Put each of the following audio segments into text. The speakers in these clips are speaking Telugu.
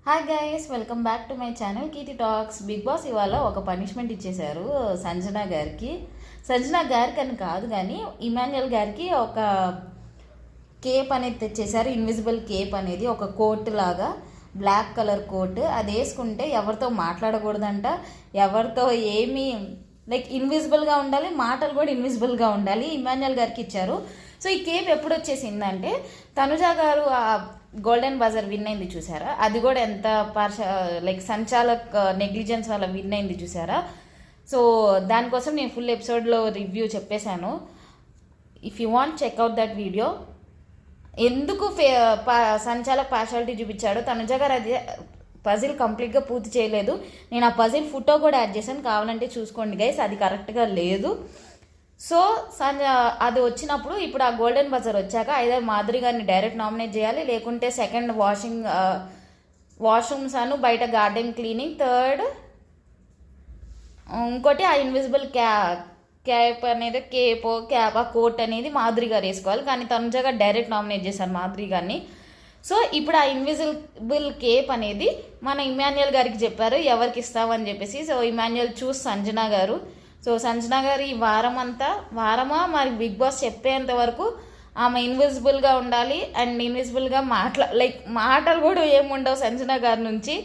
Hi guys, welcome back to my channel Keerthi talks. Big boss ఇవాళ ఒక పనిష్మెంట్ ఇచ్చేశారు సంజన గారికి. సంజన గారికి అని కాదు కానీ ఇమాన్యుయల్ గారికి ఒక కేప్ అనేది తెచ్చేశారు. ఇన్విజిబుల్ కేప్ అనేది ఒక కోట్ లాగా, బ్లాక్ కలర్ కోట్. అది వేసుకుంటే ఎవరితో మాట్లాడకూడదంట, ఎవరితో ఏమీ లైక్ ఇన్విజిబుల్గా ఉండాలి, మాటలు కూడా ఇన్విజిబుల్గా ఉండాలి. ఇమాన్యుయల్ గారికి ఇచ్చారు. సో ఈ కేప్ ఎప్పుడు వచ్చేసిందంటే తనుజా గారు ఆ గోల్డెన్ బజర్ విన్ అయింది చూసారా, అది కూడా ఎంత లైక్ సంచాలక్ నెగ్లిజెన్స్ వల్ల విన్ అయింది చూసారా. సో దానికోసం నేను ఫుల్ ఎపిసోడ్లో రివ్యూ చెప్పేశాను. If you want check out that video. ఎందుకు సంచాలక్ పార్షాలిటీ చూపించాడు తనుజ గారు, అది పజిల్ కంప్లీట్గా పూర్తి చేయలేదు. నేను ఆ పజిల్ ఫోటో కూడా యాడ్ చేశాను, కావాలంటే చూసుకోండి గైస్, అది కరెక్ట్గా లేదు. సో అది వచ్చినప్పుడు ఇప్పుడు ఆ గోల్డెన్ బజర్ వచ్చాక ఐదర్ మాధురి గారిని డైరెక్ట్ నామినేట్ చేయాలి, లేకుంటే సెకండ్ వాష్రూమ్స్ అను బయట గార్డెన్ క్లీనింగ్, థర్డ్ ఇంకోటి ఆ ఇన్విజిబుల్ క్యాప్ అనేది క్యాప్ ఆ కోట్ అనేది మాధురి గారు వేసుకోవాలి. కానీ తనుజ గారు డైరెక్ట్ నామినేట్ చేశారు మాధురి గారిని. సో ఇప్పుడు ఆ ఇన్విజిబుల్ కేప్ అనేది మన ఇమాన్యుయల్ గారికి చెప్పారు ఎవరికి ఇస్తామని చెప్పేసి. సో ఇమాన్యుయల్ చూస్ సంజన గారు. సో సంజన గారు ఈ వారమా మరి బిగ్ బాస్ చెప్పేంత వరకు ఆమె ఇన్విజిబుల్గా ఉండాలి. అండ్ ఇన్విజిబుల్గా మాటలు కూడా ఏముండవు సంజన గారి నుంచి.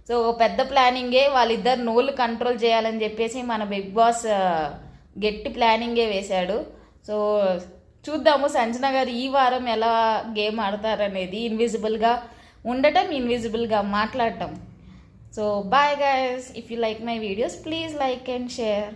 సో పెద్ద ప్లానింగే, వాళ్ళిద్దరు నోళ్ళు కంట్రోల్ చేయాలని చెప్పేసి మన బిగ్ బాస్ గట్టి ప్లానింగే వేశాడు. సో చూద్దాము సంజన గారు ఈ వారం ఎలా గేమ్ ఆడతారనేది. ఇన్విజిబుల్గా ఉండటం, ఇన్విజిబుల్గా మాట్లాడటం. So bye guys, if you like my videos please like and share.